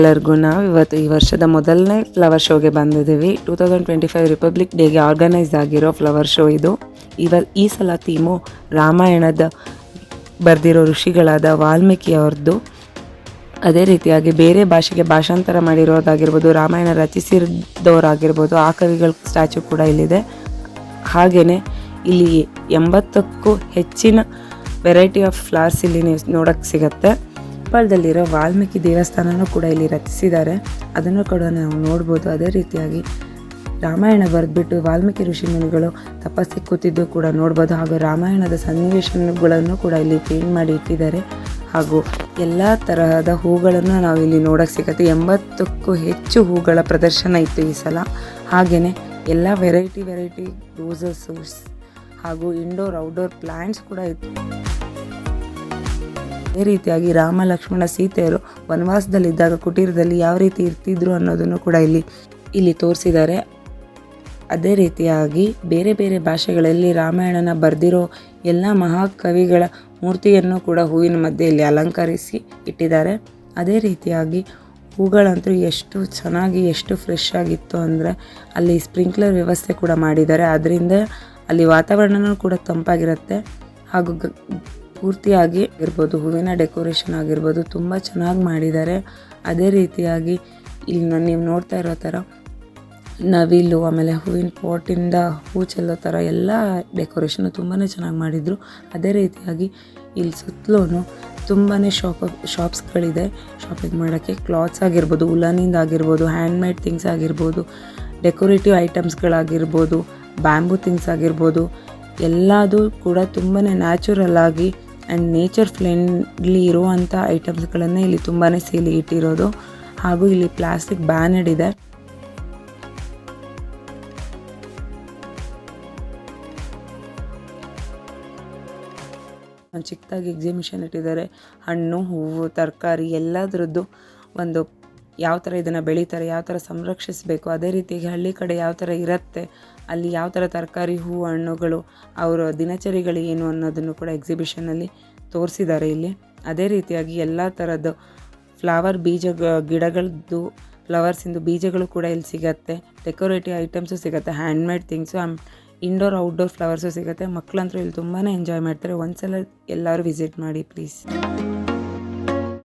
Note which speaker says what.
Speaker 1: ಎಲ್ಲರಿಗೂ ನಾವು ಇವತ್ತು ಈ ವರ್ಷದ ಮೊದಲನೇ ಫ್ಲವರ್ ಶೋಗೆ ಬಂದಿದ್ದೀವಿ. 2025 ರಿಪಬ್ಲಿಕ್ ಡೇಗೆ ಆರ್ಗನೈಸ್ ಆಗಿರೋ ಫ್ಲವರ್ ಶೋ ಇದು. ಈ ಸಲ ಥೀಮು ರಾಮಾಯಣದ ಬರೆದಿರೋ ಋಷಿಗಳಾದ ವಾಲ್ಮೀಕಿ ಅವ್ರದ್ದು. ಅದೇ ರೀತಿಯಾಗಿ ಬೇರೆ ಭಾಷೆಗೆ ಭಾಷಾಂತರ ಮಾಡಿರೋದಾಗಿರ್ಬೋದು, ರಾಮಾಯಣ ರಚಿಸಿದವರಾಗಿರ್ಬೋದು, ಆ ಕವಿಗಳ ಸ್ಟ್ಯಾಚು ಕೂಡ ಇಲ್ಲಿದೆ. ಹಾಗೆಯೇ ಇಲ್ಲಿ 80ಕ್ಕೂ ಹೆಚ್ಚಿನ ವೆರೈಟಿ ಆಫ್ ಫ್ಲವರ್ಸ್ ಇಲ್ಲಿ ನೀವು ನೋಡೋಕ್ಕೆ ಸಿಗುತ್ತೆ. ಕೊಪ್ಪಳದಲ್ಲಿರೋ ವಾಲ್ಮೀಕಿ ದೇವಸ್ಥಾನನೂ ಕೂಡ ಇಲ್ಲಿ ರಚಿಸಿದ್ದಾರೆ, ಅದನ್ನು ಕೂಡ ನಾವು ನೋಡ್ಬೋದು. ಅದೇ ರೀತಿಯಾಗಿ ರಾಮಾಯಣ ಬರೆದ್ಬಿಟ್ಟು ವಾಲ್ಮೀಕಿ ಋಷಿಮುನಿಗಳು ತಪಸ್ಸಿಗೆ ಕೂತಿದ್ದು ಕೂಡ ನೋಡ್ಬೋದು. ಹಾಗೂ ರಾಮಾಯಣದ ಸನ್ನಿವೇಶಗಳನ್ನು ಕೂಡ ಇಲ್ಲಿ ಪೇಂಟ್ ಮಾಡಿ ಇಟ್ಟಿದ್ದಾರೆ. ಹಾಗೂ ಎಲ್ಲ ತರಹದ ಹೂಗಳನ್ನು ನಾವು ಇಲ್ಲಿ ನೋಡೋಕ್ಕೆ ಸಿಗುತ್ತೆ. 80ಕ್ಕೂ ಹೆಚ್ಚು ಹೂಗಳ ಪ್ರದರ್ಶನ ಇತ್ತು ಈ ಸಲ. ಹಾಗೆಯೇ ಎಲ್ಲ ವೆರೈಟಿ ರೋಸಸ್ಸು ಹಾಗೂ ಇಂಡೋರ್ ಔಟ್ಡೋರ್ ಪ್ಲ್ಯಾಂಟ್ಸ್ ಕೂಡ ಇತ್ತು. ಅದೇ ರೀತಿಯಾಗಿ ರಾಮ ಲಕ್ಷ್ಮಣ ಸೀತೆಯರು ವನವಾಸದಲ್ಲಿದ್ದಾಗ ಕುಟೀರದಲ್ಲಿ ಯಾವ ರೀತಿ ಇರ್ತಿದ್ರು ಅನ್ನೋದನ್ನು ಕೂಡ ಇಲ್ಲಿ ತೋರಿಸಿದ್ದಾರೆ. ಅದೇ ರೀತಿಯಾಗಿ ಬೇರೆ ಬೇರೆ ಭಾಷೆಗಳಲ್ಲಿ ರಾಮಾಯಣನ ಬರೆದಿರೋ ಎಲ್ಲ ಮಹಾಕವಿಗಳ ಮೂರ್ತಿಯನ್ನು ಕೂಡ ಹೂವಿನ ಮಧ್ಯೆ ಇಲ್ಲಿ ಅಲಂಕರಿಸಿ ಇಟ್ಟಿದ್ದಾರೆ. ಅದೇ ರೀತಿಯಾಗಿ ಹೂಗಳಂತೂ ಎಷ್ಟು ಚೆನ್ನಾಗಿ ಎಷ್ಟು ಫ್ರೆಶ್ ಆಗಿತ್ತು ಅಂದರೆ ಅಲ್ಲಿ ಸ್ಪ್ರಿಂಕ್ಲರ್ ವ್ಯವಸ್ಥೆ ಕೂಡ ಮಾಡಿದ್ದಾರೆ. ಅದರಿಂದ ಅಲ್ಲಿ ವಾತಾವರಣವೂ ಕೂಡ ತಂಪಾಗಿರುತ್ತೆ. ಹಾಗೂ ಪೂರ್ತಿಯಾಗಿ ಇರ್ಬೋದು ಹೂವಿನ ಡೆಕೋರೇಷನ್ ಆಗಿರ್ಬೋದು ತುಂಬ ಚೆನ್ನಾಗಿ ಮಾಡಿದ್ದಾರೆ. ಅದೇ ರೀತಿಯಾಗಿ ಇಲ್ಲಿ ನೀವು ನೋಡ್ತಾ ಇರೋ ಥರ ನವಿಲು, ಆಮೇಲೆ ಹೂವಿನ ಪಾಟಿಂದ ಹೂ ಚೆಲ್ಲೋ ಥರ ಎಲ್ಲ ಡೆಕೋರೇಷನ್ನು ತುಂಬಾ ಚೆನ್ನಾಗಿ ಮಾಡಿದರು. ಅದೇ ರೀತಿಯಾಗಿ ಇಲ್ಲಿ ಸುತ್ತಲೂ ತುಂಬಾ ಶಾಪ್ಸ್ಗಳಿದೆ ಶಾಪಿಂಗ್ ಮಾಡೋಕ್ಕೆ. ಕ್ಲಾತ್ಸ್ ಆಗಿರ್ಬೋದು, ಉಲನಿಂದ ಆಗಿರ್ಬೋದು, ಹ್ಯಾಂಡ್ಮೇಡ್ ಥಿಂಗ್ಸ್ ಆಗಿರ್ಬೋದು, ಡೆಕೋರೇಟಿವ್ ಐಟಮ್ಸ್ಗಳಾಗಿರ್ಬೋದು, ಬ್ಯಾಂಬೂ ಥಿಂಗ್ಸ್ ಆಗಿರ್ಬೋದು, ಎಲ್ಲದೂ ಕೂಡ ತುಂಬಾ ನ್ಯಾಚುರಲ್ ಆಗಿ ಆ್ಯಂಡ್ ನೇಚರ್ ಫ್ರೆಂಡ್ಲಿ ಇರುವಂಥ ಐಟಮ್ಸ್ಗಳನ್ನೇ ಇಲ್ಲಿ ತುಂಬಾ ಸೇಲಿ ಇಟ್ಟಿರೋದು. ಹಾಗೂ ಇಲ್ಲಿ ಪ್ಲಾಸ್ಟಿಕ್ ಬ್ಯಾನರ್ ಇದೆ. ಚಿಕ್ಕದಾಗಿ ಎಕ್ಸಿಬಿಷನ್ ಇಟ್ಟಿದ್ದಾರೆ. ಹಣ್ಣು, ಹೂವು, ತರಕಾರಿ ಎಲ್ಲದರದ್ದು ಒಂದು ಯಾವ ಥರ ಇದನ್ನು ಬೆಳೀತಾರೆ, ಯಾವ ಥರ ಸಂರಕ್ಷಿಸಬೇಕು, ಅದೇ ರೀತಿಯಾಗಿ ಹಳ್ಳಿ ಕಡೆ ಯಾವ ಥರ ಇರುತ್ತೆ, ಅಲ್ಲಿ ಯಾವ ಥರ ತರಕಾರಿ, ಹೂವು, ಹಣ್ಣುಗಳು, ಅವರ ದಿನಚರಿಗಳು ಏನು ಅನ್ನೋದನ್ನು ಕೂಡ ಎಕ್ಸಿಬಿಷನಲ್ಲಿ ತೋರಿಸಿದ್ದಾರೆ ಇಲ್ಲಿ. ಅದೇ ರೀತಿಯಾಗಿ ಎಲ್ಲ ಥರದ್ದು ಫ್ಲವರ್ ಗಿಡಗಳದ್ದು ಫ್ಲವರ್ಸಿಂದು ಬೀಜಗಳು ಕೂಡ ಇಲ್ಲಿ ಸಿಗುತ್ತೆ. ಡೆಕೋರೇಟಿವ್ ಐಟಮ್ಸು ಸಿಗುತ್ತೆ, handmade things, indoor outdoor flowers ಸಿಗುತ್ತೆ. ಮಕ್ಕಳಂತೂ ಇಲ್ಲಿ ತುಂಬಾ ಎಂಜಾಯ್ ಮಾಡ್ತಾರೆ. ಒಂದ್ಸಲ ಎಲ್ಲರೂ ವಿಸಿಟ್ ಮಾಡಿ ಪ್ಲೀಸ್.